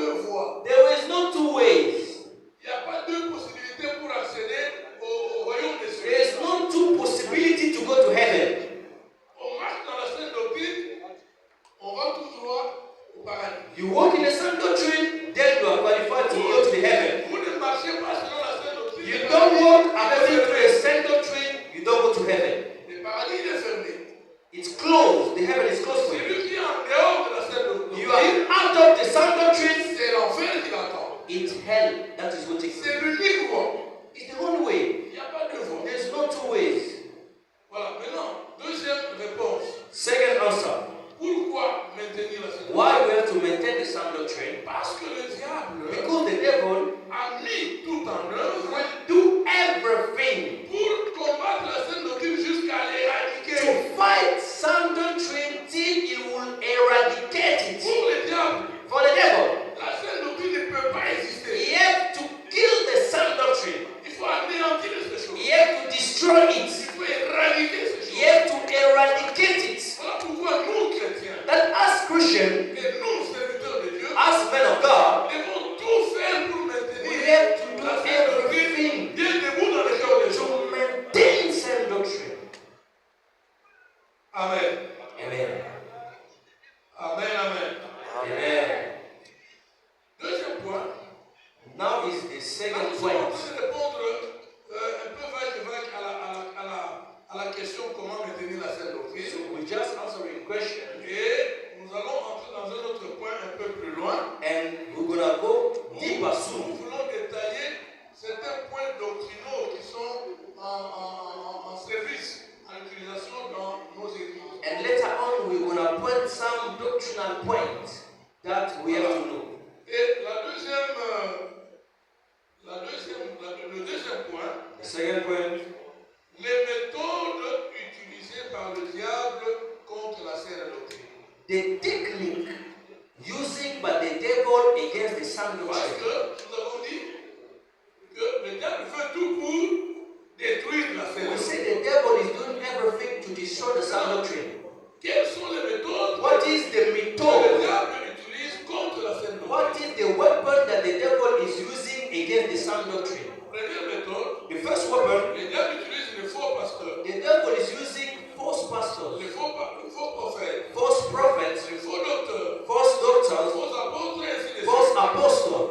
deux voies. There is no two ways. Il n'y a pas deux possibilités pour accéder au royaume des cieux. There is no two possibility to go to heaven. On marche dans la sainte doctrine, on va tout droit au paradis. You walk in the same doctrine, then you are qualified to go to the heaven. Vous ne marchez pas selon la sainte doctrine. You don't walk according to the same doctrine, you don't go to heaven. Le paradis est fermé. It's closed. The heaven is closed for you. Celui qui est en dehors de la sainte doctrine, You are out of the same doctrine. c'est l'enfer qui l'attend. It's hell that is waiting for C'est you. l'unique voie. It's the only way. Il n'y a pas de voie. There's no two ways. Voilà, maintenant, deuxième réponse. Second answer. Pourquoi maintenir la sainte doctrine? Why we have to maintain the same doctrine? Parce que le diable Because the devil a mis tout en œuvre will do everything pour combattre la sainte doctrine jusqu'à l'éradiquer. to fight sound doctrine till he will eradicate it. Pour le diable, For the devil, la sainte doctrine ne peut pas exister. he have to kill the sound doctrine. Il faut anéantir ces choses. He have to destroy Il it. faut éradiquer ces He choses. have to eradicate it. Voilà pourquoi nous, chrétiens, That as Christians, et nous, serviteurs de Dieu, as men of God, devons tout faire pour we maintenir have to do la sainte doctrine everything bien debout dans le cœur des gens. to maintain sound doctrine. Amen. Amen. Amen, amen. Amen. Deuxième point. Now is the Nous second sommes en point. train de répondre un peu vague à la question comment maintenir la sainte doctrine. So we just answering question, Et nous allons entrer dans un autre point un peu plus loin. and we're gonna go deeper Nous soon. voulons détailler certains points doctrinaux qui sont en service, en utilisation dans nos églises. And later on, we're gonna point some doctrinal points that we have to know. Et le deuxième point, The second point, les méthodes utilisées par le diable contre la sainte doctrine. the technique using by the devil against the sound Parce doctrine. que nous avons dit que le diable fait tout pour détruire la sainte We doctrine. say the devil is doing everything to destroy the sound doctrine. Quelles sont les méthodes What is the que le method? diable utilise contre la sainte doctrine? What is the weapon that the devil is using against the sound doctrine? Première méthode, The first weapon, le diable utilise les faux pasteurs, the devil is using false pastors, les faux prophètes, false prophets, les faux docteurs, false les doctors, faux apôtres et ainsi de suite. false apostles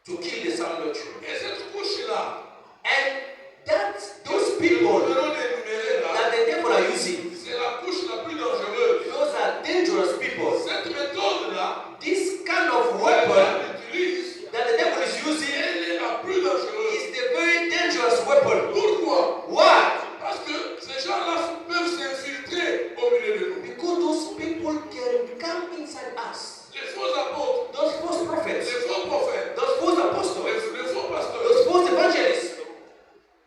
to kill the sound doctrine. Et cette couche-là, And those nous people venons d'énumérer là, that the devil are using, c'est la couche la plus dangereuse. those are dangerous people. Cette méthode-là, This kind of que le weapon diable utilise, that the devil is using elle est la plus dangereuse. is the very dangerous weapon. Pourquoi? Why? Parce que ces gens-là peuvent s'infiltrer au milieu de nous. Because those people can come inside us. Les faux apôtres, Those false prophets, les faux prophètes, those false apostles, les faux pasteurs, those false evangelists,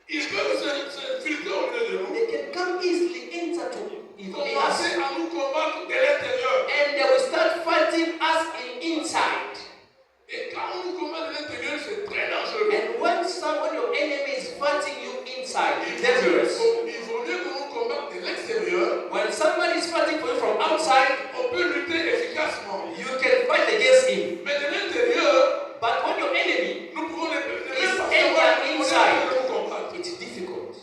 ils peuvent s'infiltrer au milieu de nous. they can come easily into in us. Commencer à nous combattre de l'intérieur. And they will start fighting us inside. Et quand on nous combat de l'intérieur, c'est très dangereux. And when your enemy is fighting you inside, Il it's dangerous. vaut mieux que nous combattre de l'extérieur. When somebody is fighting for you from outside, On peut lutter efficacement. you can fight against him. Mais de l'intérieur, But when your enemy nous pouvons ne is même pas savoir inside, comment nous combattre. it's difficult.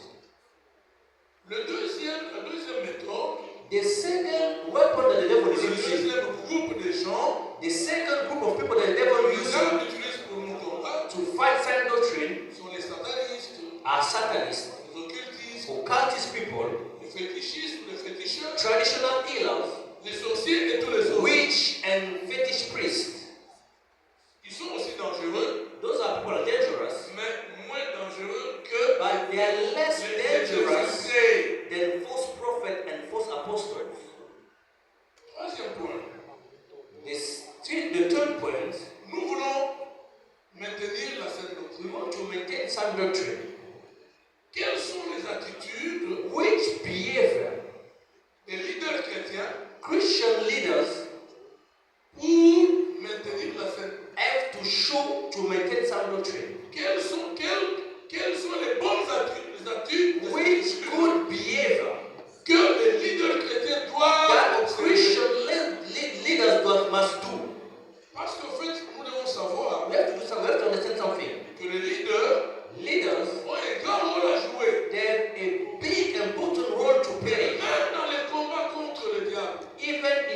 La deuxième méthode, The second weapon that the devil le is using, deuxième groupe de gens the second group of people that the devil que is le using diable utilise pour nous combattre to fight sound doctrine sont les satanistes, are Satanists, les occultistes, occultist people, les fétichistes, les féticheurs, traditional healers, les sorciers et tous les autres. witch and fetish priests. Ils sont aussi dangereux, Those are people that are dangerous, mais moins dangereux que but they are less les dangerous infiltrés. than false prophets and false apostles. Troisième point, The third point, nous voulons maintenir la sainte we doctrine. want to maintain sound doctrine. Quelles sont les attitudes Which behavior des leaders chrétiens Christian leaders pour maintenir la sainte doctrine? have to show to maintain sound doctrine? Quelles sont les bonnes attitudes Which good behavior que les leaders chrétiens doivent that observer? Christian leaders must do? Parce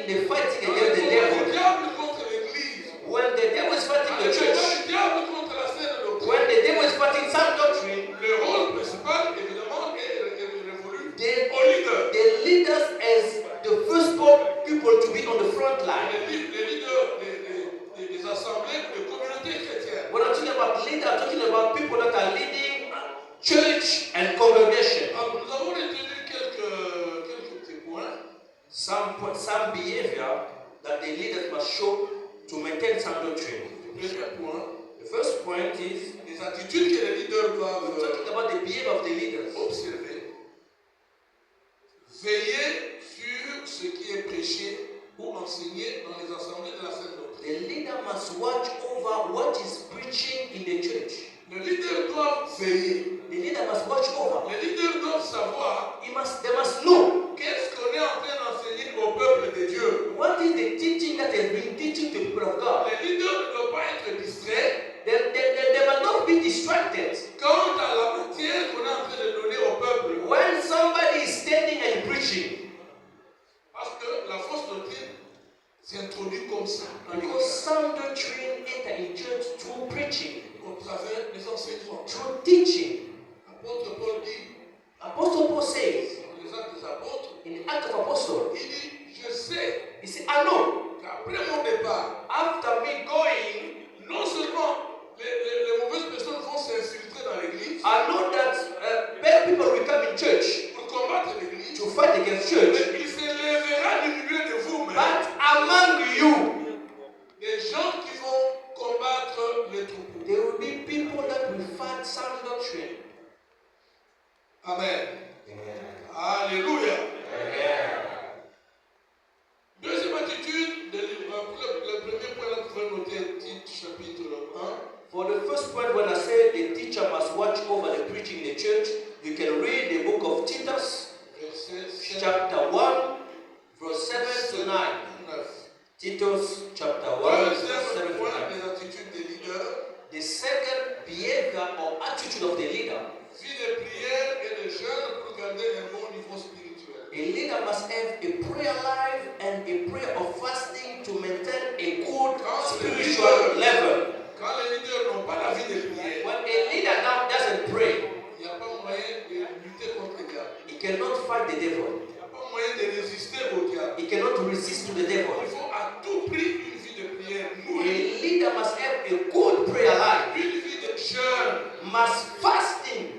they're fighting Quand against the le devil, diable contre l'église, when the devil is fighting the church, le diable contre la saine doctrine, when the devil is fighting sound doctrine, le rôle principal, évidemment, est révolu the, aux leaders. the leaders as the first people to be on the front line. Les leaders des assemblées, des communautés chrétiennes. When I'm talking about leaders, I'm talking about people that are leading church and congregation. Alors, nous avons retenu quelques petits points. Some behavior that the leaders must show to maintain sound doctrine. Le premier point, The first point is les attitudes que les leaders we're doivent talking about the behavior of the leaders. observer. Veiller sur ce qui est prêché ou enseigné dans les assemblées de la saine doctrine. The leader must watch over what is preaching in the church. Les leaders doivent veiller. The leader must watch over. Les leaders doivent savoir They must know qu'est-ce qu'on est en train d'enseigner au peuple de Dieu. what is the teaching that has been teaching to the people of God. Les leaders ne doivent pas être distraits They must not be distracted. quant à la matière qu'on est en train de donner au peuple. When somebody is standing and preaching, Parce que la fausse doctrine s'introduit comme ça dans because l'Église, sound doctrine enter in church through preaching, au travers des enseignements. through teaching. L'apôtre Paul dit, Apostle Paul says dans les actes des apôtres, in the Act of Apostle, il dit, je sais he said, I know qu'après mon départ, after me going, non seulement les mauvaises personnes vont s'infiltrer dans l'Église I know that bad people will come in church pour combattre l'Église, to fight against church, mais il se lèvera du milieu de vous, but among you, des gens qui vont combattre les troupeaux. there will be people that will fight sound doctrine. Amen. Alléluia. Deuxième attitude, le premier point là, vous pouvez noter Tite chapitre 1. For the first point, when I said the teacher must watch over the preaching in the church, you can read the book of Titus, Verset 7, chapter 1, verse 7 to 9. 9. Titus, chapter 1, verse 7 Deuxième to point, 9. les attitudes des leaders. The second behavior or attitude of the leader, Vie de prière et de jeûne pour garder un bon niveau spirituel. a leader must have a prayer life and a prayer of fasting to maintain a good spiritual level. Quand les leaders n'ont pas la vie de prière, When a leader now doesn't pray, il n'y a pas moyen de lutter contre le diable. he cannot fight the devil. Il n'y a pas moyen de résister au diable. He cannot resist to the devil. Il faut à tout prix une vie de prière A nourrie, leader must have a good prayer life, une vie de jeûne. must fasting.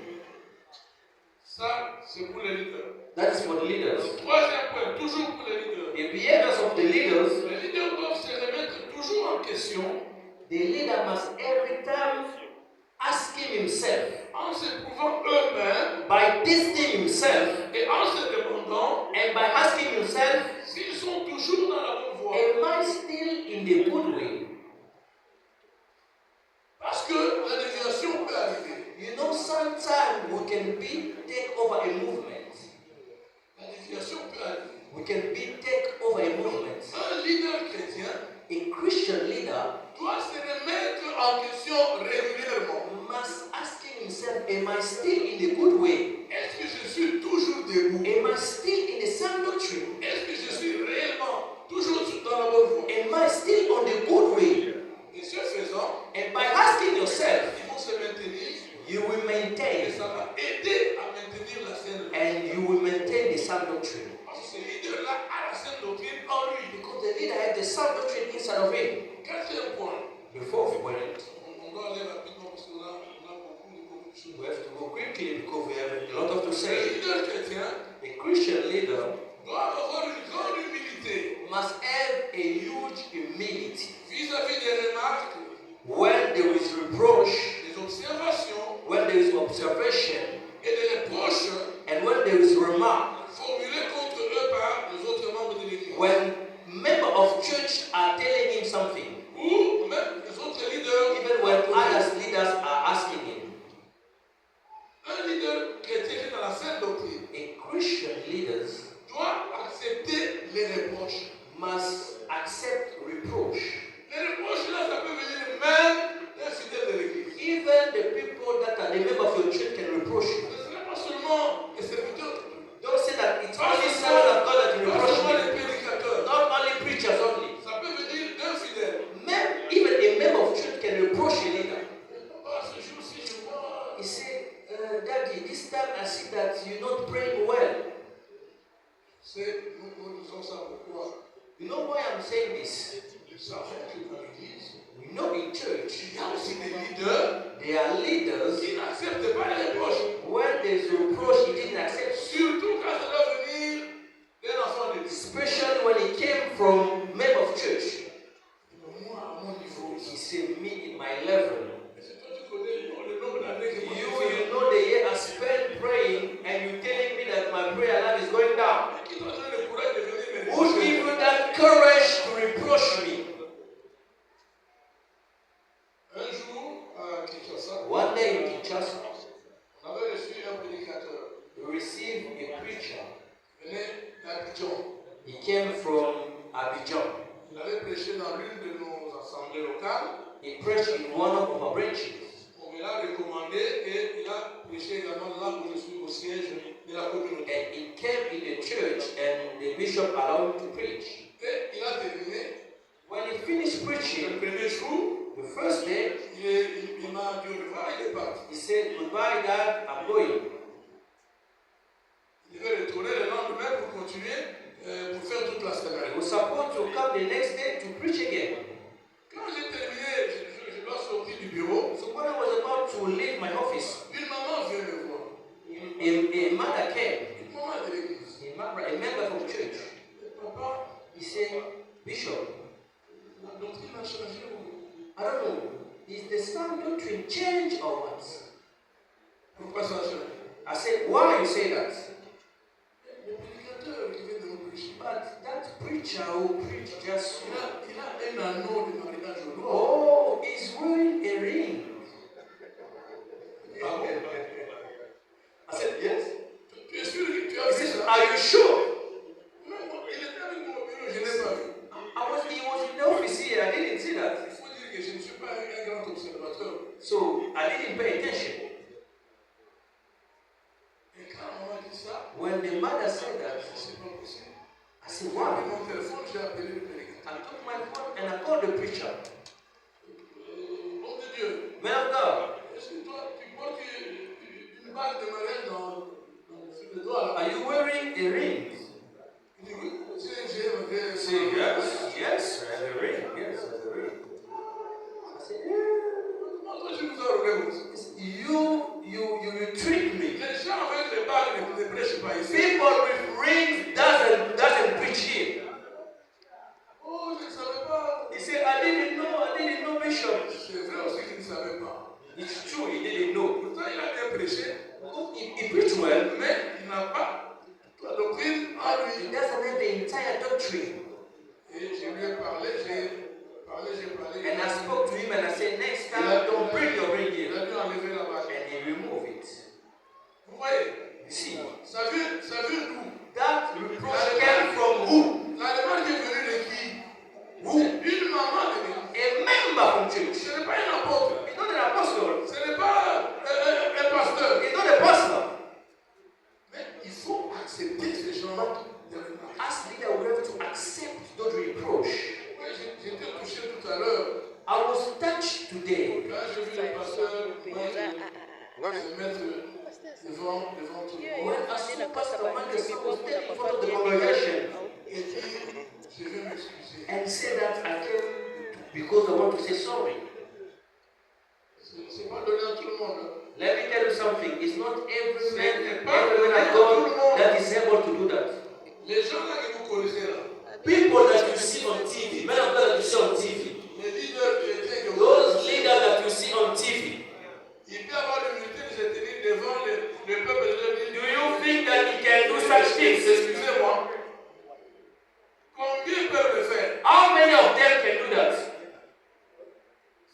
Ça, c'est pour les leaders. That is for the leaders. Troisième point, toujours pour les leaders. The behaviors of the leaders, Les leaders doivent se remettre toujours en question the leader must every time asking himself, en se prouvant eux-mêmes by testing himself, et en se demandant and by asking himself, s'ils sont toujours dans la bonne voie. am I still in the good way? Parce que la déviation peut arriver. You know, sometimes we can take over a movement. La déviation peut arriver. We can take over a movement. Un leader chrétien A Christian leader doit se remettre en question régulièrement. must asking himself, am I still in the good way? Est-ce que je suis toujours debout? Am I still in the sound doctrine? Est-ce que je suis réellement toujours dans la bonne voie? Am I still on the good way? Et ce faisant, And by asking yourself, ils vont se maintenir you will et maintain, ça va aider à maintenir la saine doctrine. and you will maintain the sound doctrine. Parce que ce leader-là a la saine doctrine en lui. Because the leader has the sound doctrine inside of him. Quatrième point, The fourth point, on doit aller rapidement parce qu'on a beaucoup de choses. we have to go quickly because we have a lot of to Le say. leader chrétien A Christian leader doit avoir une grande humilité must have a huge humility. vis-à-vis des remarques, When there is reproach, des observations when there is observation, et des reproches and when there is remark, formulés contre eux par les autres membres de l'Église. when members of church are telling him something, Ou même les autres leaders, even when other leaders are asking him. un leader chrétien qui est dans la saine doctrine A Christian leaders doit accepter les reproches. must accept reproach. Les reproches là, ça peut venir même d'un fidèle de l'Église. Even the people that are the members of your church can reproach you. Ce n'est pas seulement les serviteurs, Don't say that it's pas only servants of God that seulement reproach les me. prédicateurs, Not only I'm saying this? Nous savons que dans l'église, We know in church, il y a aussi des leaders there are leaders. qui n'acceptent pas les reproches. When there's reproach, he didn't accept. Surtout quand ça doit venir d'un enfant de Dieu. Especially when it came from men of church. Moi, à mon niveau, He said, me in my level. c'est toi qui connais le nombre d'années que moi You know the year I spent praying, and you telling me that my prayer life is going down. qui t'a donné le courage de venir me Who reprocher. give you that courage to reproach me? Un jour, à Kinshasa, One day in Kinshasa, on avait reçu un prédicateur. we received a preacher. Il venait d'Abidjan. He came from Abidjan. Il avait prêché dans l'une de nos assemblées locales. He preached in one of our branches. On me l'a recommandé et il a prêché également là où je suis au siège de la communauté. And he came in the church, and the bishop allowed him to preach. Et il a terminé. When he finished Le preaching, premier jour, the first day, il m'a dit au revoir, il est parti. he said, goodbye, Dad, I'm going. Il devait retourner le lendemain pour continuer, pour faire toute la He semaine. was supposed to come the next day to preach again. Quand j'ai terminé, je dois sortir du bureau. So when I was about to leave my office, Une maman vient me voir. a mother came, Une maman de l'église. a member from church. Papa, He said, Bishop, la doctrine a changé. I don't know, is the sound doctrine change or what? Pourquoi ça a changé? I said, why you say that? Le prédicateur qui vient de nous prêcher, But that preacher who preached just il a un anneau de mariage au doigt. oh, he's wearing a ring. Ah bon? I said, yes. Tu es sûr que tu He as vu said, ça? are you sure? Non, il était avec moi au bureau, je n'ai pas vu. He was in the office here, I didn't see that. Il faut dire que je ne suis pas un grand observateur. So I didn't pay attention. Et quand on m'a dit ça, When the mother said that, c'est pas possible. I said, Moi, avec wow. mon téléphone, j'ai appelé le prédicateur. I took my phone and I called the preacher. Homme de Dieu, Man of God, est-ce que toi, tu portes une bague de mariage sur le doigt là? are you wearing a ring? Il dit oui, j'ai un vrai. Say yes, I have a ring. Yes, I have a ring. I said, Moi, toi, je vous aurais you trick me. les gens avec les bagues ne prêchent pas ici. People with rings doesn't preach here. Oh, je ne savais pas. He said, I didn't know, Bishop. C'est vrai aussi qu'il ne savait pas. It's true, he didn't know. Pourtant, il a bien prêché, He preached well. mais il n'a pas la doctrine en He lui. doesn't have the entire doctrine. Et je lui ai parlé, j'ai parlé. And I spoke to him and I said, next time, don't bring your ring Il here. a dû enlever la bague. And he removed it. Vous voyez, You see, ça vient d'où? that reproach came from who? La demande est venue de qui? Who? Une maman de l'église. A member from church. Ce n'est pas un apôtre. He's not an apostle. Ce n'est pas un pasteur. He's not a pastor. Mais il faut accepter ces gens-là. As leader, we have to accept those reproach. Oui, j'étais touché tout à l'heure. I was touched today Quand j'ai vu le pasteur se mettre devant tout le monde. when I saw Pastor Mandelson was standing in front of the congregation Et dit, je vais m'excuser. and said that I came because I want to say sorry. C'est pas donné à tout le monde. Let me tell you something. It's not every man of God that is able to do that. Les gens là que vous connaissez là, People that you see on TV, men of God that you see on TV, les leaders chrétiens que vous those leaders that you see on TV, il peut avoir l'humilité de se tenir devant le peuple de leur dire, do you think that he can do such things? excusez-moi, combien peuvent le faire? How many of them can do that?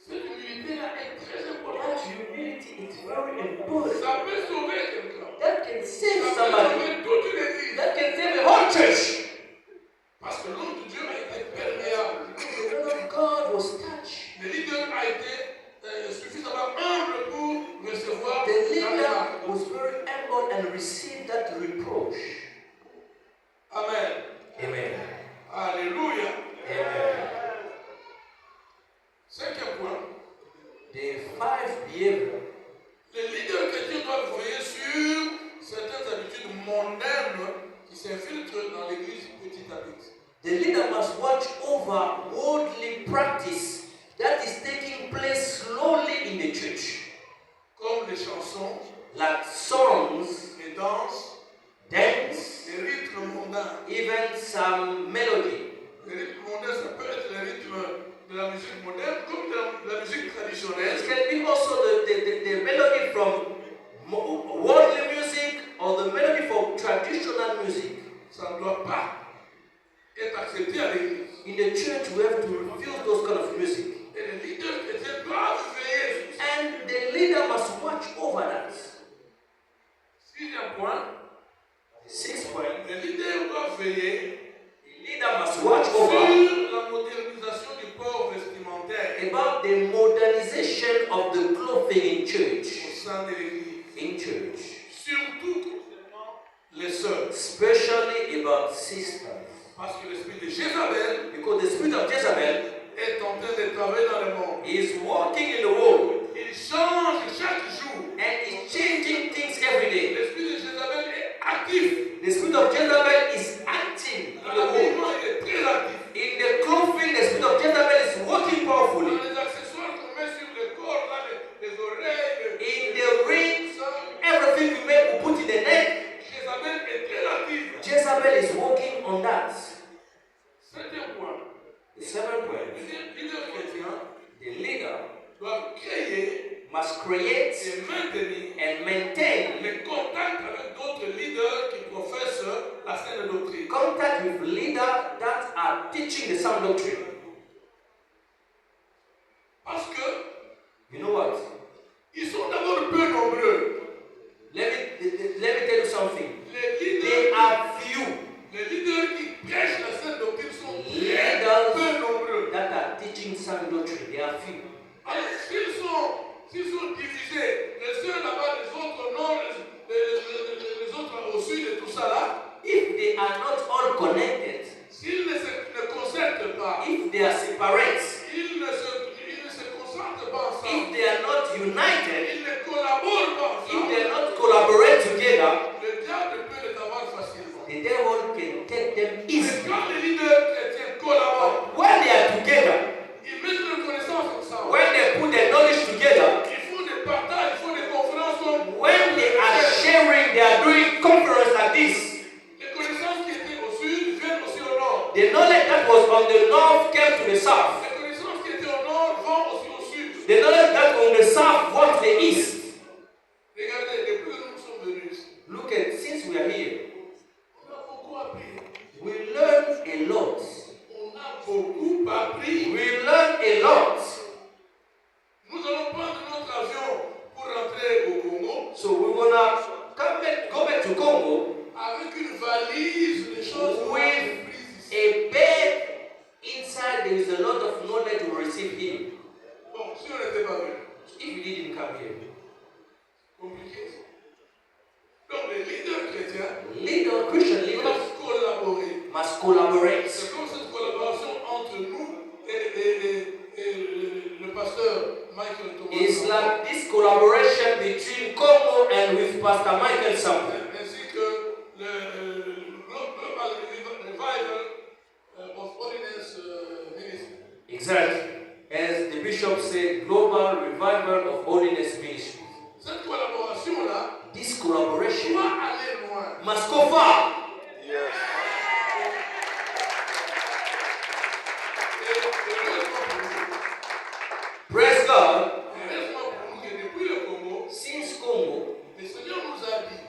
Cette humilité-là est très That importante. humility is very important. Ça peut sauver quelqu'un. That can save Ça peut somebody. sauver toute une église. That can save a whole church. Parce que l'homme de Dieu a été perdu. of worldly practice that is taking place slowly in the church. Comme les chansons, Like songs, les danses, dance, les rythmes mondains. even some melody. Les rythmes mondains, ça peut être les rythmes de la musique moderne comme de la musique traditionnelle. It can be also the melody from worldly music or the melody from traditional music. Ça ne doit pas être accepté à l'église. In the church, we have to refuse those kind of music. Et les leaders chrétiens doivent veiller sur ça. And the leader must watch over that. Sixième point, 6 point. les leaders doivent veiller The leader must watch sur over la modernisation du port vestimentaire about the modernization of the clothing in church. au sein de l'église. In church. Surtout concernant les sœurs. Especially about sisters. Parce que l'esprit de Jézabel Because the spirit of Jezebel est en train de travailler dans le monde. is walking in the world Il change chaque jour. and is changing things every day. L'esprit de Jézabel est actif. The spirit of Jezebel is acting in Dans the world. l'habillement, il est très actif. In the clothing, the spirit of Jezebel is working Dans powerfully. les accessoires qu'on met sur le corps, là, les oreilles, In the rings, ça, everything we make, we put in the neck. Jézabel est très active. Jezebel is working on that. Septième point. The seventh point, Les leaders chrétiens the leader doivent créer must create et maintenir and maintain les contacts avec d'autres leaders qui professent la saine doctrine. contact with leaders that are teaching the sound doctrine. Parce que You know what? ils sont d'abord peu nombreux. Let me tell you something. Les They leaders, are few les leaders qui prêchent la saine doctrine sont très leaders peu nombreux. that are teaching sound doctrine. They are few. Alors s'ils sont divisés, les uns là-bas, les autres au nord, les autres au sud et tout ça là, If they are not all connected, s'ils ne concertent pas, if they are separate, ils ne se concentrent pas ensemble, if they are not united, ils ne collaborent pas if ensemble, they not collaborate together, le diable peut les avoir facilement. the devil can take them Mais easily. quand les leaders chrétiens collaborent, But when they are together, ils mettent leur connaissance ensemble, when they put their knowledge together, ils font des partages, ils font des conférences comme when they are sharing, they are doing conference like this. les connaissances qui étaient au sud viennent aussi au nord. The knowledge that was on the north came to the south. Les connaissances qui étaient au nord vont aussi au sud. The knowledge that on the south went to the east. Regardez, depuis que nous sommes venus ici, Look at, since we are here, on a beaucoup appris. we learned a lot. On a beaucoup appris. We learned a lot. Nous allons prendre notre avion pour rentrer au Congo So we wanna go back to Congo avec une valise, des choses qu'on a with prises ici. a bag. Inside there is a lot of knowledge we receive here. Bon, si on n'était pas venu, If you didn't come here, compliqué ça. Donc les leaders chrétiens Christian leaders doivent collaborer. must collaborate. C'est comme cette collaboration entre nous et le pasteur Michael Thomas. It's like this collaboration between Congo and with Pastor Michael Samuel. Ainsi que le Global Revival of Holiness Ministry. Exactly. As the bishop said, Global Revival of Holiness Ministry. Cette collaboration-là This collaboration doit aller loin. must go far. Et heureusement pour nous, Praise God. que depuis le Congo, Since Congo, le Seigneur nous a dit,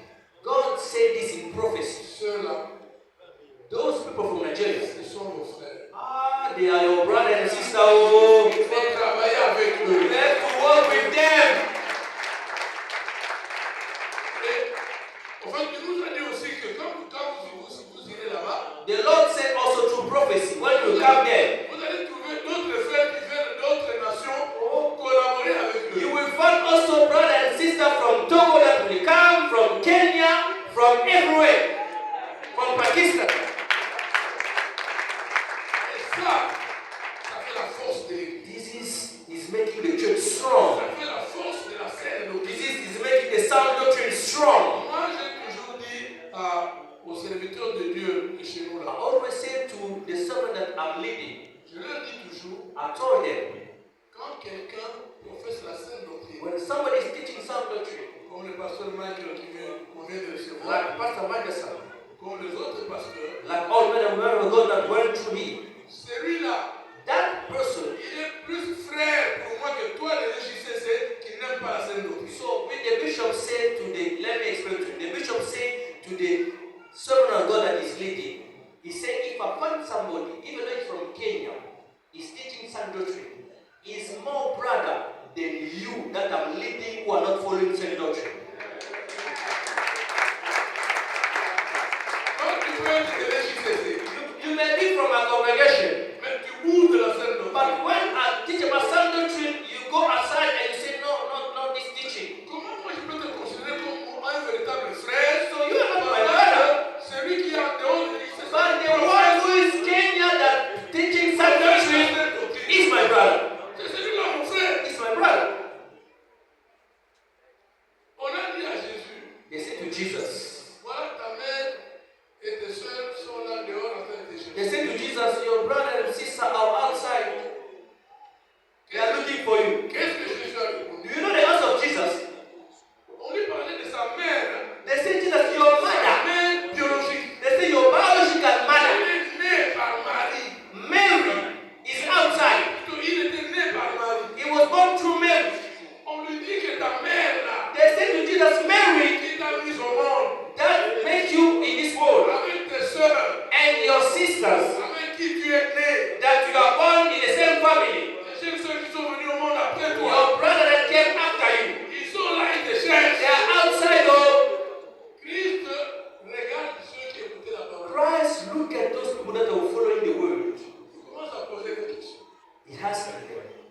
God said this in prophecy. ceux-là, Those people from Nigeria, ils sont vos frères. they are your brother and sister. Oh, Il faut travailler avec eux. you have to work with them. Et en fait, il nous a dit aussi que quand vous irez là-bas, The Lord said also through prophecy, when you come there, vous allez trouver d'autres frères qui viennent d'autres nations pour collaborer avec you eux. will find also brother and sister from Togo that will come, from Kenya, from everywhere, from Pakistan. Et ça fait la force de l'Église. This is making the church strong. Ça fait la force de la saine doctrine. This is making the sound doctrine strong. Moi, j'ai toujours dit aux serviteurs de Dieu de chez nous I là, always say to the servant that I'm leading, je toujours, I told them, quand quelqu'un professe la saine doctrine, when somebody is teaching sound doctrine, comme le pasteur Michael qu'on vient de recevoir, like Pastor Michelson, comme les autres pasteurs, like all men and women of God that went through me, celui-là, that person, il est plus frère pour moi que toi, le JCC, qui n'aime pas la saine doctrine. so when the bishop said to the, let me explain to you, the bishop said to the servant of God that is leading, he said, if I find somebody, even though he's from Kenya, is teaching sound doctrine, is more brother than you that I'm leading who are not following sound doctrine. Quand tu veux être de JCC, You may be from a congregation, mais tu bouges de la saine doctrine. but when I teach about sound doctrine, you go aside and you say, no, not this teaching. Comment moi je peux te considérer comme un véritable frère? So you are not my brother. Celui qui est en dehors de JCC, But the one who is Kenya that teaching sound doctrine is my brother. c'est celui-là mon frère. Is my brother. On a dit à Jésus, They said to Jesus. voilà ta mère et tes soeurs sont là dehors en train de te chercher. They said to Jesus, your brother and sister are outside. They are looking for you. Qu'est-ce que Jésus a répondu? Do you know the answer of Jesus? On lui parlait de sa mère, They said, Jesus, your sa mother. mère biologique. They say your biological Elle mother, est née par Marie. Mary, is outside. Il était né par Marie. He was born through Mary. On lui dit que ta mère là, They said to Jesus, Mary, qui t'a mis au monde, that makes you in this world, avec tes soeurs, and your sisters, avec qui tu es né, that you are born in the same family. les jeunes soeurs qui sont venues au monde après toi, Your brother that came after you, ils sont là, ils te they cherchent. are outside. Oh, Christ regarde ceux qui écoutaient la parole. Christ, look at those people that are following the word. Il commence à poser des questions. He has them.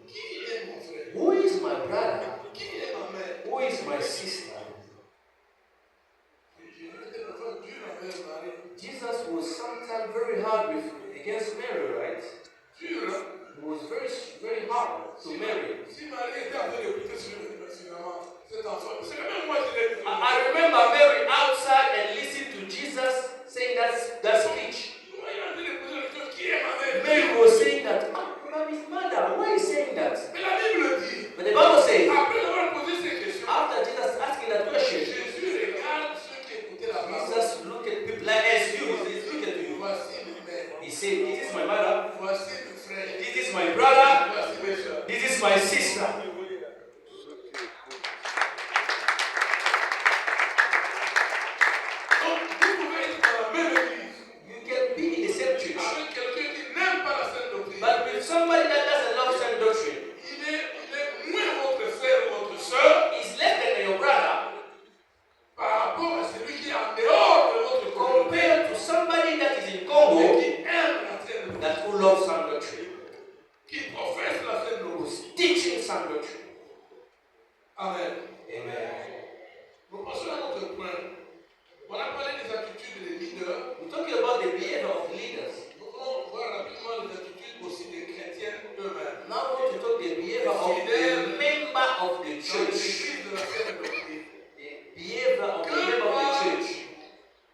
Qui est mon frère? Who is my brother? Qui est ma mère? Who is my sister? Jésus était parfois dur envers Marie. Jesus was sometimes very hard against Mary, right? Dur, hein? He was very, very hard to Mary. Si Marie était en train d'écouter sur le finalement, cet enfant, c'est quand même moi qui l'ai vu. I remember Mary outside and listening to Jesus saying that speech. Moi, il est en train de poser la question, qui est ma mère? Mary was saying that, I'm his mother. Why are you saying that? Mais la Bible dit, But the Bible says, après avoir posé ces questions, after Jesus asking that question, Jésus regarde ceux qui écoutaient la parole. Jesus looked at people like as you. He says, look at you. Voici mes mères. He said, this is my mother. Voici mes frères. This is my brother. Voici mes soeurs. This is my sister. Donc, vous pouvez être dans la même église You can be in the same church, avec quelqu'un qui n'aime pas la sainte doctrine. but with somebody that doesn't love sound doctrine, Il est moins votre frère ou votre soeur is less than your brother par rapport à celui qui est en dehors de votre communauté compared to somebody that is in et Congo qui aime la sainte doctrine, that who loves sound doctrine, qui professe la sainte doctrine. who's teaching sound doctrine. Amen. Amen. Nous passons à notre point. On a parlé des attitudes des leaders. We're talking about the behavior of leaders. Nous allons voir rapidement les attitudes aussi des chrétiens eux-mêmes. Now we want to talk the behavior of the member of the Dans church. l'église de la sainte doctrine. The behavior of the member of the church.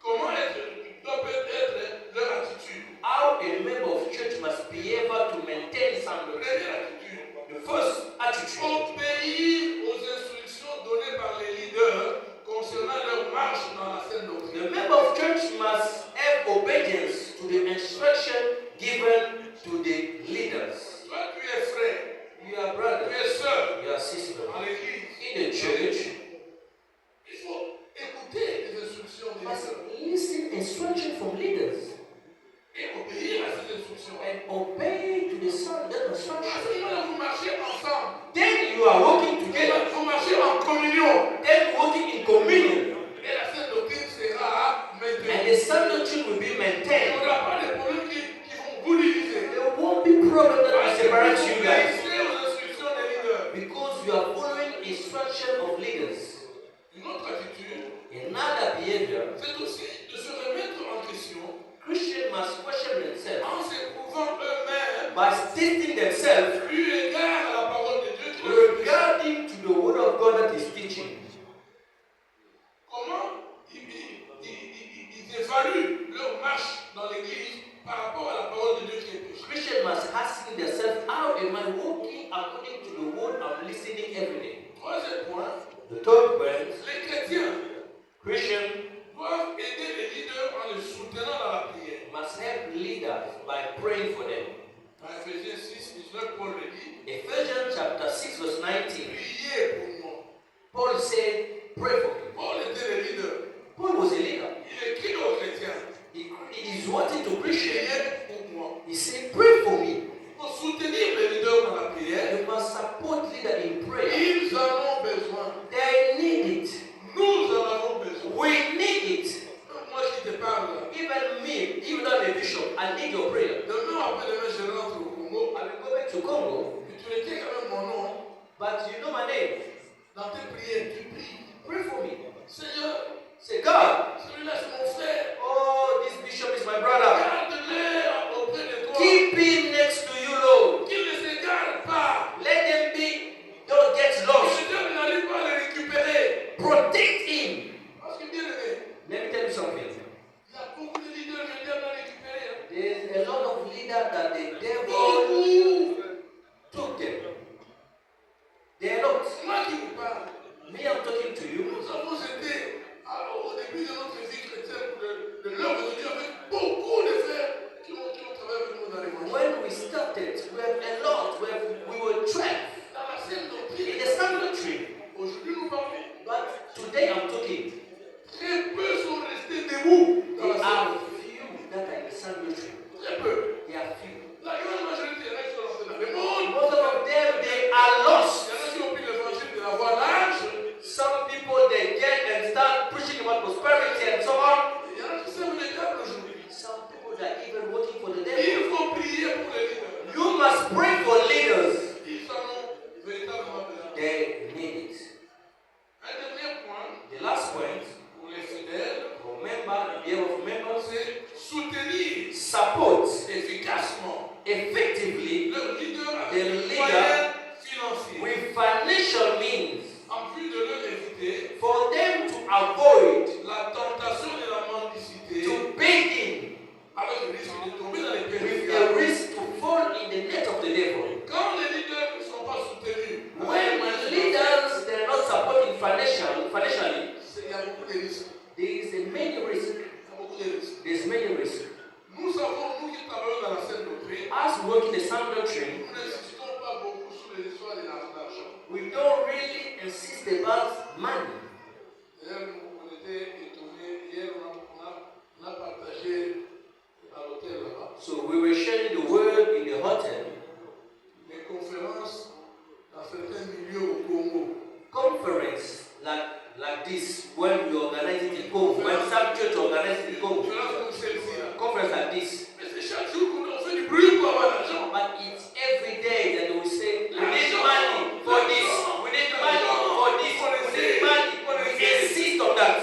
Comment doit être leur attitude? How a member of church must be able to maintain sound doctrine. Première attitude. The first attitude. Obéir aux instructions données par les leaders concernant leur marche dans la sainte doctrine. The member of church must have obedience to the instruction given to the leaders. Toi, tu es frère, You are tu brother, es sœur you are sister. dans l'église. In the church, Il faut écouter les instructions des must leaders listen instruction from leaders et obéir à ces instructions. and obey to the son that Parce instruction. que quand vous marchez ensemble, Then you are working together. vous marchez en communion, Then working in communion, et la sainte doctrine sera and maintenue. the sound doctrine will be Il n'y maintained. aura pas de problèmes qui vont vous diviser. There won't be problem that will Parce que separate vous you guys obéissez aux instructions des leaders. because you are following instruction of leaders. Une autre attitude, Another behavior, c'est aussi de se remettre en question Christians must question themselves en s'éprouvant eux-mêmes by testing themselves eu égard à la parole de Dieu qui leur est regarding to the word of God that is teaching. comment ils évaluent leur marche dans l'église par rapport à la parole de Dieu qui est prêchée. Christians must ask themselves, chapter 6, verse 19, priez pour moi. Paul said, pray for me. Paul était le leader. Paul was a leader. Il écrit aux chrétiens, He is wanting to Christians. priez pour moi. He said, pray for me. Il faut soutenir les leaders dans la prière. You must support leader in prayer. Ils en ont besoin. They need it. Nous en avons besoin. We need it. Moi qui te parle, Even me, even though I'm a bishop, I need your prayer. demain après-demain, je rentre au Congo. I will go back to Congo, Et tu retiens quand même mon nom. but you know my name. Dans tes prières, tu pries. Pray for me. Seigneur, Say, God, celui-là c'est mon frère. oh, this bishop is my brother. Garde-le auprès de toi. Keep him next to you, Lord. Qu'il ne s'égare pas. Let them be, don't get Que lost. le diable n'arrive pas à le récupérer. Protect him. Parce que bien aimé, Let me tell you something. il y a beaucoup de leaders que le diable a récupérés. There's a lot of leaders that the devil Beaucoup. took them. They are not. Moi qui vous parle. Me, I'm talking to you. Nous avons été au début de notre vie chrétienne, de l'œuvre de Dieu, avec beaucoup de frères qui ont travaillé avec nous dans l'évangile. When we started, we have a lot. We were trapped Dans la scène in doctrine, the sound doctrine. aujourd'hui nous parlons. But today I'm talking. Très peu sont restés debout dans There la scène are doctrine. few that are in the sound doctrine. Très peu. There are few. La grande majorité, il y en a qui sont restés dans le monde. Most of them, they are Il lost. y en a qui ont pris l'évangile de la voie large. Some people, they get and start preaching about prosperity and so on. Il y en a qui servent le diable aujourd'hui. Some people are even working for the devil. Il faut prier pour les leaders. You must pray for leaders. Ils en ont véritablement besoin. They need it. Un dernier point The last point, pour les fidèles, remember, the year of members, c'est soutenir support efficacement effectively leur leader the avec des leader moyens financiers with financial means en vue de leur éviter for them to avoid la tentation de la mendicité to begging avec le risque de tomber dans les with péchés. the risk to fall in the net of the devil. Quand les leaders ne sont pas soutenus, When leaders they are not supporting financially, il y a beaucoup de risques. there is a many risk. Il y a beaucoup de risques. There's many risks. Nous savons, nous qui travaillons dans la scène doctrine, As we work in the sound doctrine, nous n'insistons pas beaucoup sur les histoires de l'argent. we don't really insist about money. D'ailleurs, on était étonnés. Hier, on a partagé à l'hôtel là-bas So we were sharing the word in the hotel. les conférences dans certains milieux au Congo. Conference like this when we organize it in Congo, when some church organize it in Congo. Conférences comme celle-ci. Conference like this. Mais c'est chaque jour qu'on fait du bruit pour avoir l'argent. But it's every day that we say, we need money for this, we need money for this, we need money. We insist on that.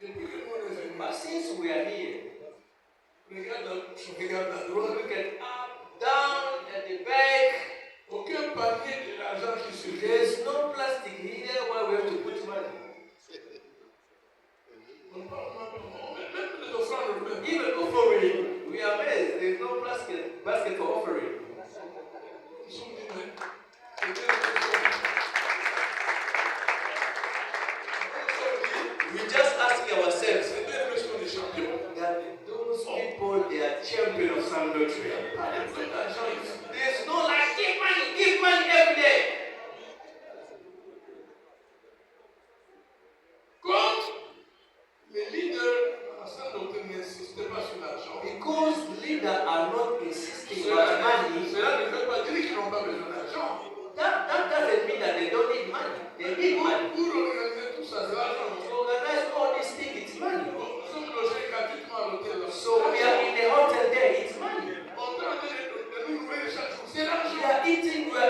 Depuis que nous on est venus, But since we are here, regarde à droite, look at up, down, at the back. aucun panier de l'argent qui se fait. There's no plastic here where we have to put money. Même les offrandes nous-mêmes. Even offering, we are amazed. There's no basket for offering. Nous sommes dit, mais c'est quelle question? We just asking ourselves, C'est une question de champion. that those people, they are champion of sound doctrine. Pas de plein d'argent ici. There's no like, give money every day. Comme les leaders dans la scène doctrine n'insistent pas sur l'argent, Because leaders are not insisting cela about money, ne veut pas dire qu'ils n'ont pas besoin d'argent. that doesn't mean that they don't need money. They need money. Pour organiser tout ça, c'est l'argent. To organize all these things, it's money. Nous sommes logés gratuitement à l'hôtel. So we are in the hotel there, it's money. On est en train de nous nourrir chaque jour, c'est We l'argent. are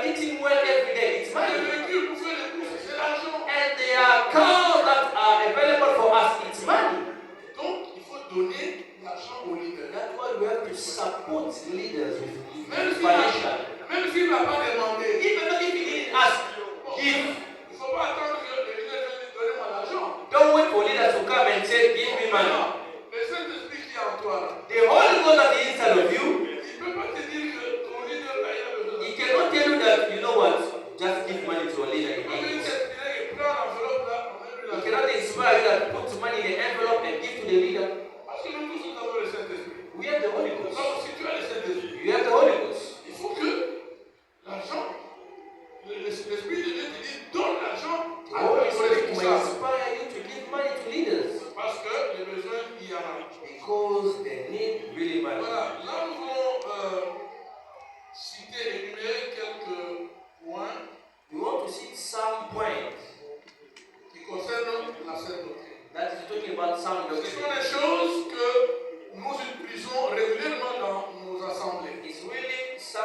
eating well every day, it's Les money. véhicules pour faire les courses, c'est l'argent. And there are cars that are available for us, it's money. Donc, il faut donner l'argent aux leaders. That's why we have to support leaders with Même financial. s'il n'a pas demandé, Even though if he didn't ask, give. il ne faut pas attendre que les leaders viennent donner moi l'argent. Don't wait for leaders to come and say, give me money. Non, le Saint-Esprit qui est en toi, là, The Holy Ghost at the inside of you, il ne peut pas te dire que ton leader là, il a besoin he de cannot tell you that, you know what, just give money to a leader. il peut He te dire qu'il prend l'enveloppe là, on met lui l'argent. cannot inspire you that put money in the envelope and give to the leader. Parce que nous tous nous avons le Saint-Esprit. We have the Holy Ghost. Donc, si tu as le Saint-Esprit, You have the Holy Ghost. il faut que l'argent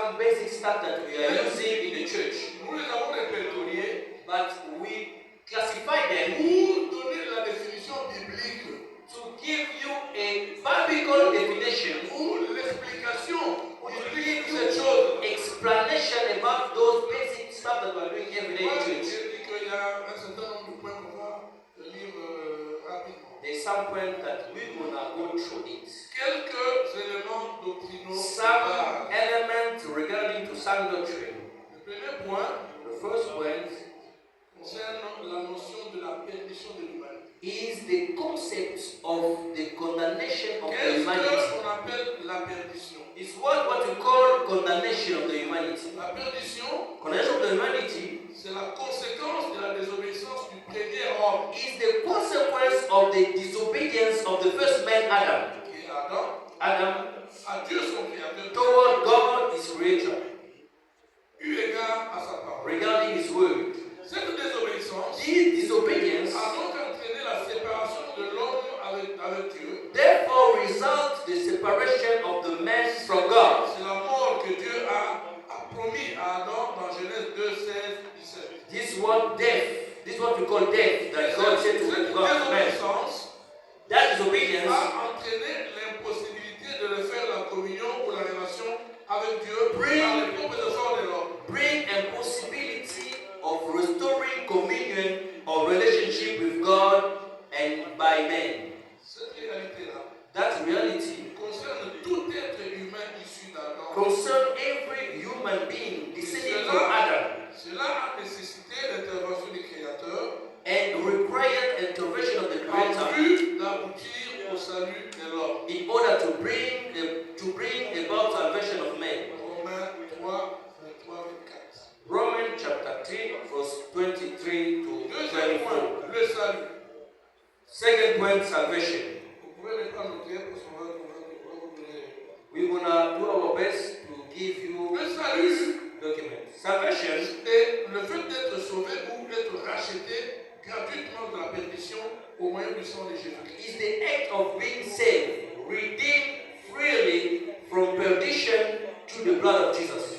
some basic stuff that we are using in the church, Nous les avons répertoriés but we classify them pour donner la définition biblique to give you a biblical definition, ou l'explication to biblique give de you cette chose. explanation about those basic stuff that we are doing every day Moi, in j'ai church. dit qu'il y a un certain nombre de points qu'on va lire rapidement. There's some point that we're gonna go through it. Quelques éléments doctrinaux. Some elements regarding to sound doctrine. Le premier point The first point concerne la notion de la perdition de l'humanité. is the concept of the condemnation of the Qu'est-ce humanity. qu'on appelle la perdition? It's what we call condemnation of the humanity. La perdition, Condemnation of the humanity c'est la conséquence de la désobéissance du premier homme, is the consequence of the disobedience of the first man Adam. qui est Adam, Adam à Dieu son créateur, toward God his creator eu égard à sa parole. regarding his word. Cette désobéissance This disobedience a donc entraîné la séparation de l'homme avec Dieu. therefore results the separation of the man from God. C'est la mort que Dieu a promis à Adam dans Genèse 2, 16, 17. This is what we call death that God said to Cette God, man. désobéissance That disobedience a entraîné l'impossibilité de refaire la communion ou la relation avec Dieu par les propres efforts de l'homme. bring a possibility of restoring communion or relationship with God and by man. Cette réalité-là That reality concerne tout être humain issu d'Adam. concerns every human being descending from Adam Cela a nécessité l'intervention du Créateur and required intervention of the en Creator vue d'aboutir au salut de l'homme. in order to bring about salvation of man. Romains 3, 23, 24. Romans chapter 3, verse 23 to Deuxième 24. point, le salut. Second point, salvation. Vous pouvez les prendre au parce qu'on va vous donner. We're gonna do our best to give you Le salut document. Salvation est le fait d'être sauvé ou d'être racheté gratuitement de la perdition au moyen du sang de Jésus-Christ. is the act of being saved, redeemed freely from perdition through the blood of Jesus.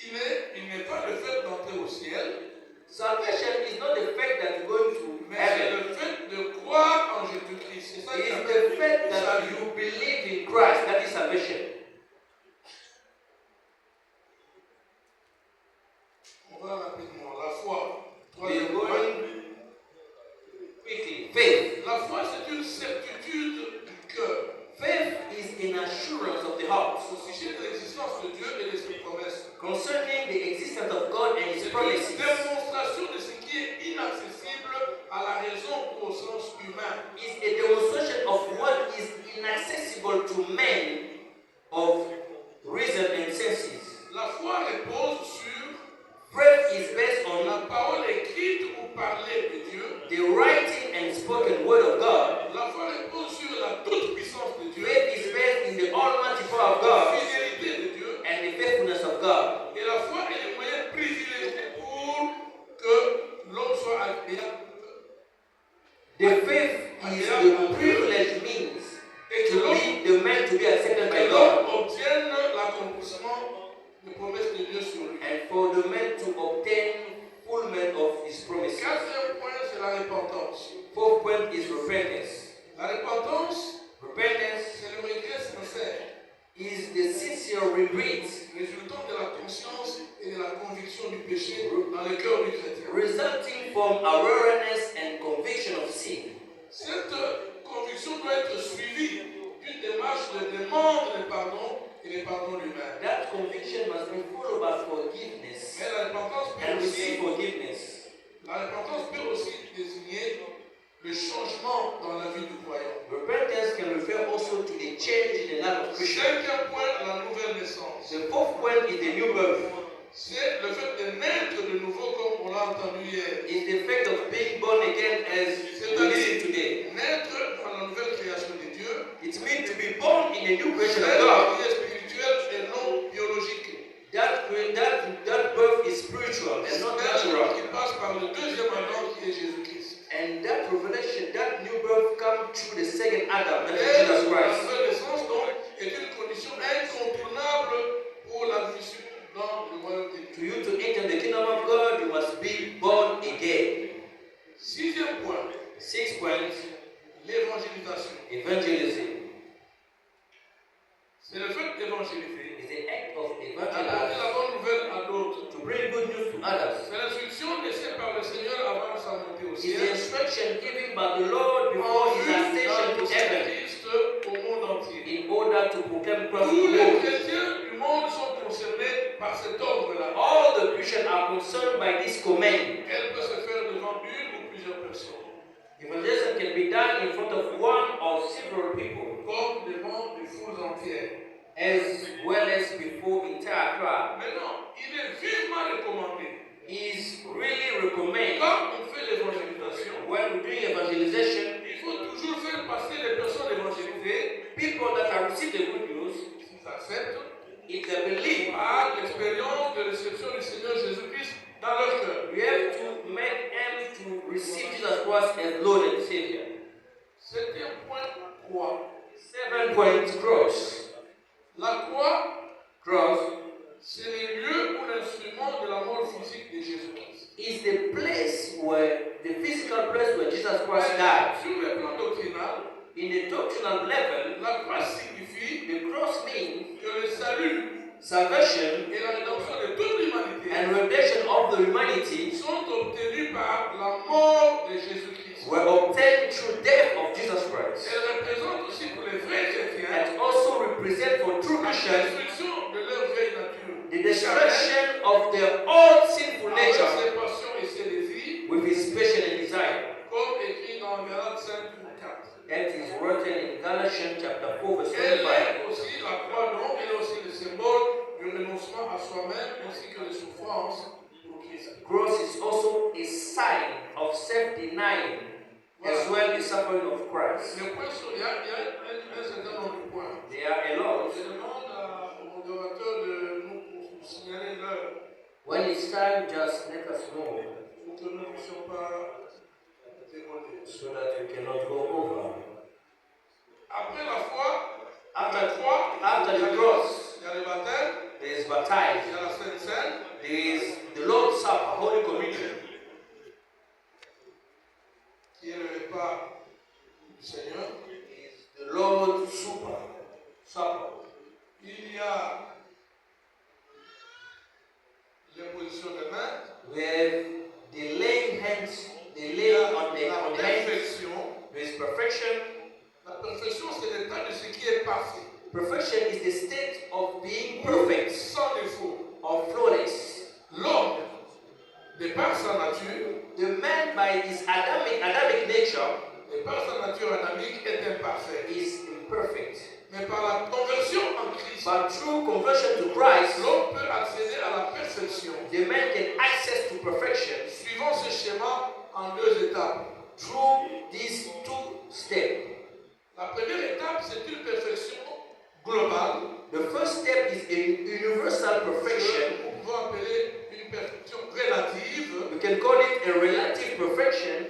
Il n'est pas le fait d'entrer au ciel, Salvation is not the fact that you're going to mais c'est heaven. le fait de croire en Jésus-Christ. C'est ça It qui is appelle the fact le that salut. you believe in Christ. That is salvation. On va rapidement. La foi. We are Troisième point. going quickly. Faith. La foi, c'est une certitude du cœur Faith is an assurance of the heart au sujet de l'existence de Dieu et de ses promesses. concerning the existence of God and His C'est une promises. démonstration de ce qui est inaccessible à la raison ou au sens humain. Is a demonstration of what is inaccessible to men of reason and senses. La foi repose sur Faith is based on la parole écrite ou parlée de Dieu. the writing and spoken word of God. La foi repose sur la toute-puissance de Dieu, Faith is based in the almighty power of la God fidélité de Dieu. and the faithfulness of God. Et la foi est le moyen privilégié pour que l'homme soit agréable. The faith is the privileged means Et que to l'homme be the man to be accepted by God obtienne l'accomplissement des promesses de Dieu sur lui. and for the man to obtain fulfillment of his promises. Quatrième point, c'est la repentance. Fourth point is repentance. La repentance, Repentance c'est le regret sincère, is the sincere regret résultant de la conscience et de la conviction du péché dans le cœur du chrétien. resulting from awareness and conviction of sin. Cette conviction doit être suivie d'une démarche de demande de pardon et de pardon lui-même. That conviction must be followed by forgiveness Mais la repentance and peut receive aussi, forgiveness. la repentance peut aussi désigner le changement dans la vie du croyant. Repentance can refer also to the change in the life of Christian. Cinquième point, la nouvelle naissance. The fourth point is the new birth. C'est le fait de naître de nouveau comme on l'a entendu hier. Is the fact of being born again as we listen today. Naître dans la nouvelle création de Dieu. It means to be born in a new creation C'est of God. la vie spirituelle et non biologique. That birth is spiritual and not natural. Qui passe par le deuxième Adam qui est Jésus-Christ. And that revelation, that new birth comes through the second Adam, that is Et Jesus la Christ. nouvelle naissance donc est une condition incontournable pour la but the Lord before en his vue ascension to d'annoncer heaven Christ au monde entier. in order to proclaim Christ Tous to the les world. chrétiens du monde sont concernés par cet ordre-là. All the Christians are concerned by this command. Elle peut se faire devant une ou plusieurs personnes, Evangelism can be done in front of one or several people, comme devant des foules entières. as well as before entire crowd. Maintenant, il est vivement recommandé, Is really recommended quand on fait l'évangélisation, when we're doing evangelization. il faut toujours faire passer les personnes évangélisées, People that have received the good news, s'ils acceptent, if they believe, par l'expérience de réception du Seigneur Jésus-Christ dans leur cœur. we have to make them to receive Jesus Christ as Lord and Savior. C'est un point croix. 7 points cross. La croix, Cross c'est le lieu ou l'instrument de la mort physique de Jésus-Christ. is the place where, the physical place where Jesus Christ died. Sur le plan doctrinal, In the doctrinal level, la croix signifie the cross means que le salut salvation et la rédemption de toute l'humanité and redemption of the humanity sont obtenus par la mort de Jésus-Christ. were obtained through death of Jesus Christ, Elle représente aussi pour les vrais chrétiens and also represent for true la Christians destruction de leur vieille nature, the destruction of their old sinful avec nature ses passions et ses désirs, with his passion and desire. comme écrit dans Galates 5, 4. That is written in Galatians chapter 4 verse Elle 25. est aussi la croix, donc, elle est aussi le symbole du renoncement à soi-même ainsi que les souffrances pour Christ. Cross is also a sign of self-denying as well as suffering of Christ. Le point sur, il y a un certain nombre de points. There are a lot. Je demande au modérateur de nous signaler l'heure When it's time, just let us know pour que nous ne puissions pas dévoiler. so that we cannot go over. Après la foi, After, la croix, after il y a the le- cross, il y a le baptême, there is il baptism, y a la Sainte Seine, there is the Lord's Supper, Holy Communion, qui est le repas du Seigneur. is the Lord's Supper. Il y a l'imposition des mains, We have the laying hands, the il y laying a on the la hands. perfection. There is perfection. La perfection, c'est l'état de ce qui est parfait, Perfection is the state of being perfect sans défaut. or flawless. L'homme, de par sa nature, The man, by his Adamic nature, de par sa nature adamique, est imparfait. is imperfect. Mais par la conversion en Christ, But through conversion to Christ, l'homme peut accéder à la perfection, the man can access to perfection suivant ce schéma en deux étapes. through these two steps. La première étape, c'est une perfection globale, The first step is a universal que perfection. nous pouvons appeler une perfection relative. We can call it a relative perfection.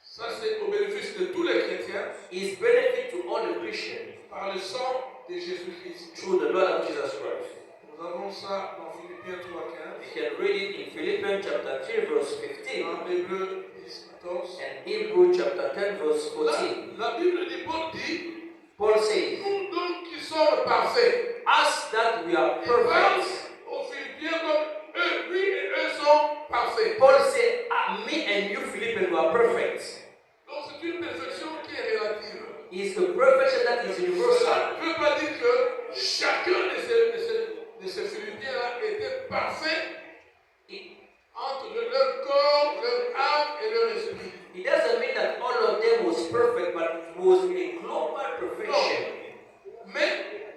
Ça, c'est au bénéfice de tous les chrétiens Is benefit to all the Christians par le sang de Jésus-Christ. through the blood of Jesus Christ. Nous avons ça dans Philippiens 3:15, We can read it in Philippians chapter 3 verse 15 dans Hébreux 10:14. and Hebrew chapter 10 verse 14. La Bible dit, Paul dit, Paul says, nous donc qui sommes parfaits, us that we are il parle perfect. aux Philippiens comme eux, lui et eux sont parfaits. Paul said, me and you Philippians we are perfect. Donc c'est une perfection qui est relative. It's a perfection that is Cela universal. ne veut pas dire que chacun de ces Philippiens-là était parfait entre leur corps, leur âme et leur esprit. It doesn't mean that all of them was perfect, but it was a global perfection. Mais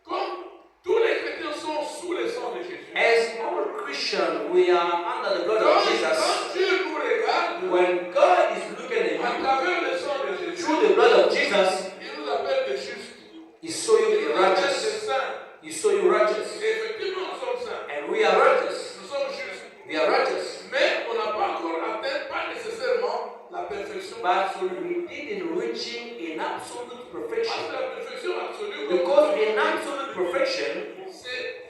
comme tous les chrétiens sont sous le sang de Jésus, As all Christians, we are under the blood quand, of Jesus. quand Dieu nous regarde When God is looking à at you travers le sang de Jésus, through the blood of Jesus, il nous appelle des justes, He saw you il be nous appelle des righteous. saints. He saw you righteous. Et effectivement, nous sommes saints, And we are righteous. nous sommes justes. We are righteous. Mais on n'a pas encore atteint, pas nécessairement, la perfection. But we didn't reaching an absolute Parce perfection. que la perfection absolue, comme Because an absolute perfection, c'est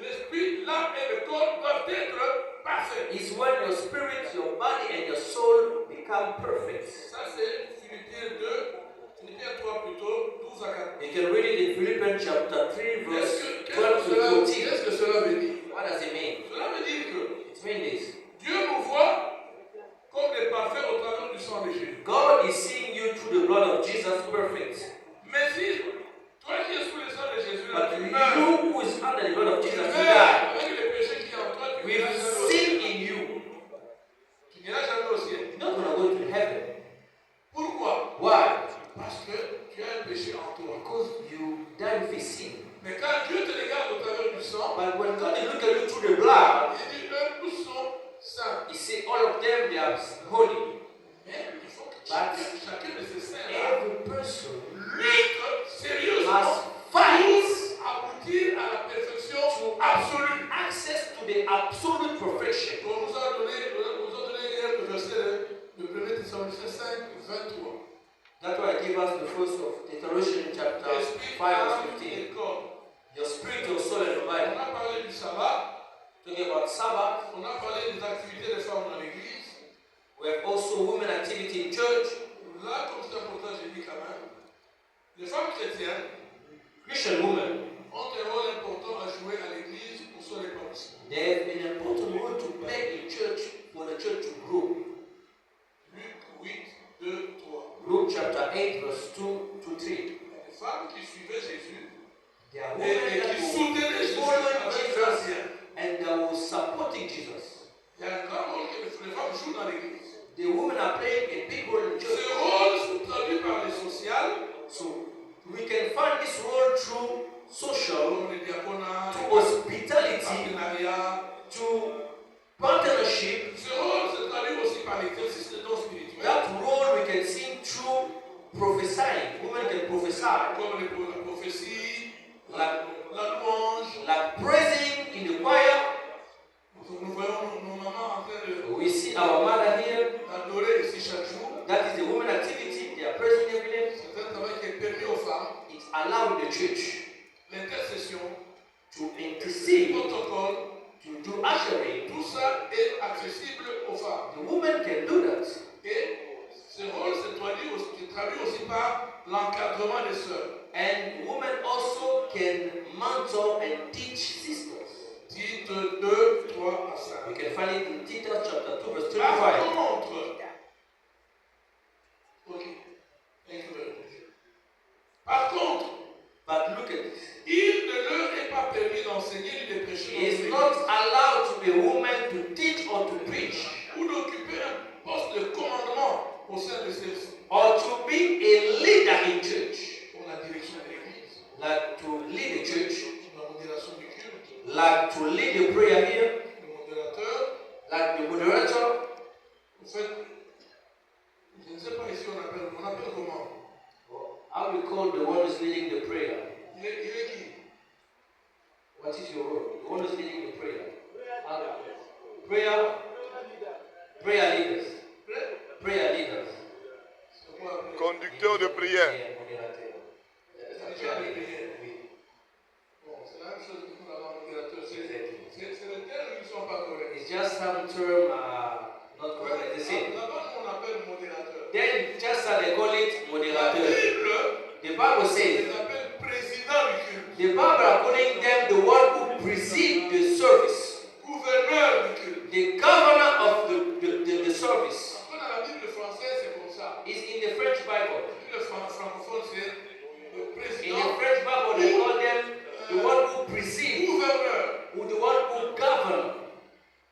l'esprit, l'âme et le corps doivent être parfaits. is when your spirit, your body, and your soul become perfect. Ça, c'est Philippiens 2, Philippiens 3 plutôt, 12 à 14. You can read it in Philippians chapter 3, verse Qu'est-ce 12 to 14. que cela veut dire? What does it mean? Cela veut dire que It means this. Dieu nous voit comme des parfaits au travers du sang de accused under the blood of Jesus, you Mais die. avec les péchés qui sont en toi, tu With n'iras jamais au sin ciel. in you, Tu n'iras jamais au ciel. you're not going to go to heaven. Pourquoi? Why? Parce que tu as un péché en toi. Because you die with sin. Mais quand Dieu te regarde au travers du sang, But when God is looking at you through the blood, il dit eux tous sont saints. He says all of them, they are holy. Mais il faut que But chacun de ces saints-là every person lutte sérieusement must fight pour aboutir à la perfection absolue. access to the absolute perfection. On nous a donné hier le verset de 1 Thessaloniciens 5, 23. That's why I give us the first of Thessalonians chapter Esprit, 5 âme verse 15. et corps. Your spirit, your soul, and your On body. a parlé du sabbat, Talking about Sabbath, on a parlé des activités des femmes dans l'église. we have also women activity in church. Là, comme c'est important, j'ai dit quand même, les femmes chrétiennes Christian women, ont un rôle important à jouer à l'église pour son épanouissement. they have an important role to play in church for the church to grow. Luc 8, 2, 3. Luke chapter 8, verse 2 to 3. Les femmes qui suivaient Jésus There are et women qui that soutenaient will Jésus follow avec Jesus l'ancien. and that will supporting Jesus. Il y a un grand rôle que les femmes jouent dans l'église. The women are playing a big role in Ce church. rôle se traduit par les sociales, So we can find this role through social, comme les diaconats, to les hospitality, partenariats. to partnership. Ce rôle se traduit aussi par l'exercice de dons spirituels, That role we can see through prophesying. Women can prophesy, comme la prophétie, la louange. like praising in the choir. Nous voyons nos mamans en train de We see our mother here. d'adorer ici chaque jour. That is the woman activity. They are praising every day. C'est un travail qui est permis aux femmes. It's allowed the church L'intercession, to le intercede, protocole, to do ushering. tout ça est accessible aux femmes. The woman can do that. Et ce rôle se traduit aussi par l'encadrement des sœurs. And women also can mentor and teach sisters. Tite 2, 3 à 5. We can find it in Titus chapter 2, verse Par 25. contre, ok, thank you very much. Par contre, But look at this. il ne leur est pas permis d'enseigner ni de prêcher It is dans not l'église allowed to a woman to teach or to preach ou d'occuper un poste de commandement au sein de celle-ci or to be a leader in church, pour la direction de l'église, like to lead the church, la modération du culte, like to lead the prayer here, le modérateur. like the moderator. En fait, je ne sais pas ici on appelle comment. How we call the one who's leading the prayer? Il est qui? What is your role? The one who's leading the prayer. Prayer leaders. Prayer leaders. C'est quoi appeler? Conducteur de prière. Modérateur. C'est déjà les prières. Bon, c'est la même chose que nous avons modérateur. C'est le terme qui ne sont pas corrects. It's just some term not correct. It's the same. Là-bas, on appelle modérateur. Then just they call it La moderateur. Bible The Bible says les appelle président du culte, the Bible are calling them the one who preside the service, gouverneur du culte. the governor of the service. Après, dans la Bible française, c'est comme ça. It's in the French Bible. La Bible francophone, c'est le In président, the French Bible, they call them the one who preside, gouverneur. or the one who govern,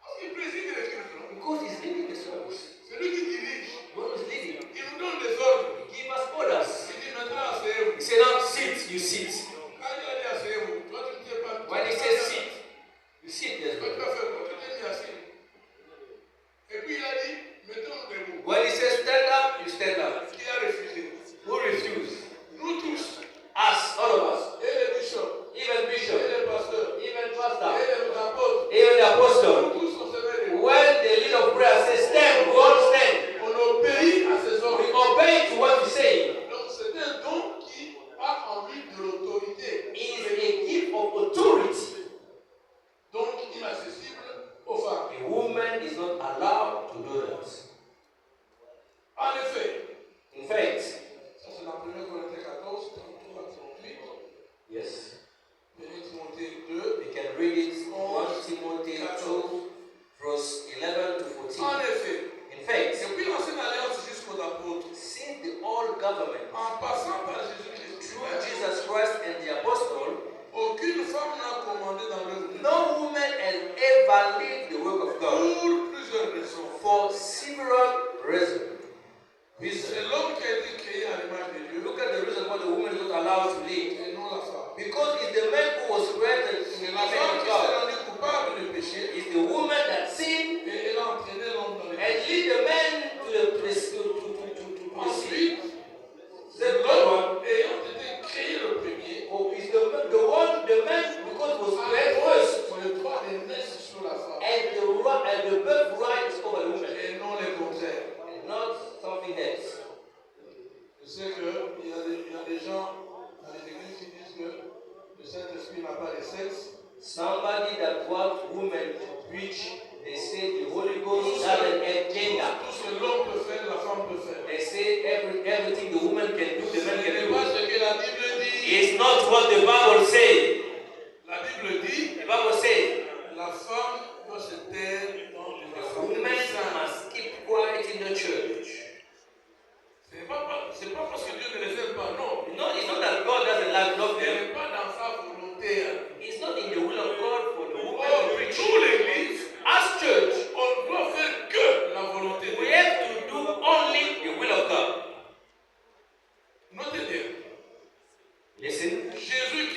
Parce qu'il préside le culte, non? because he's leading the service. C'est lui qui dirige. The one who's leading. Il nous donne des ordres. He give us orders. Il dit maintenant, asseyez-vous. He said, "Now sit, you sit." Quand il a dit asseyez-vous, toi, tu ne t'es pas. When he says sit, you sit there. Toi, tu as fait quoi? Tu t'es mis assis. Et puis il a dit, mettons-nous debout. When he says stand up, you stand up. Qui a refusé? Who refuse? Nous tous. Us, all of us. Et les bishops. Even Et bishop, les pasteurs. even Et pastor, les apôtres. even the apostle. Nous tous, on se met debout. When the leader of prayer says stand, we all stand. On obéit à ses We ordres. obey to what he's saying. Donc c'est un don qui a en lui de l'autorité. It is a gift of authority. Donc inaccessible aux femmes. A woman is not allowed to do that. En effet, In fact, ça c'est dans 1 Corinthiens 14, 33 à 38. yes, 1 Timothée 2. we can read it 1 Timothy 2, verse 11 to En 14. effet, In fact, depuis l'ancienne alliance jusqu'aux apôtres, since the old government, en passant par Jésus-Christ, through Jesus Christ and the apostle, aux Aucune femme n'a commandé dans l'œuvre de Dieu. No woman has ever lived the work of God Pour plusieurs raisons. for several reasons. C'est l'homme qui a été créé à l'image de Dieu. Look at the reason why the woman is not allowed to lead. Et non la femme. Because it's the man who was created in the C'est la image femme of qui s'est God. rendue coupable de péché. It's the woman that sinned Et elle a entraîné l'homme dans le and péché. lead the man to the sin. Ensuite, The c'est third l'homme one ayant été créé le premier. is the man because was created first Pour le droit d'aînesse sur la femme. and the birthright over the woman Et non le contraire. and not something else. Je sais qu'il y a des gens dans les églises qui disent que le Saint-Esprit n'a pas de sexe. Somebody that brought women to preach, they say the Holy Ghost doesn't have gender. Tout ce que l'homme peut faire, la femme peut faire. They say everything the woman can do, the Ce man can n'est do. pas ce que la Bible dit. It's not what the Bible says. La Bible dit The Bible says la femme doit se taire dans the la woman famille. must keep quiet in the church. C'est pas parce que Dieu ne les aime pas, non. No, it's not that God doesn't love Elle them. n'est pas dans sa volonté. It's not in the will of God for the woman Oh, to preach. nous l'église, As church, on doit faire que la volonté de we Dieu. have to do only the will of God. Notez bien. Listen. Jésus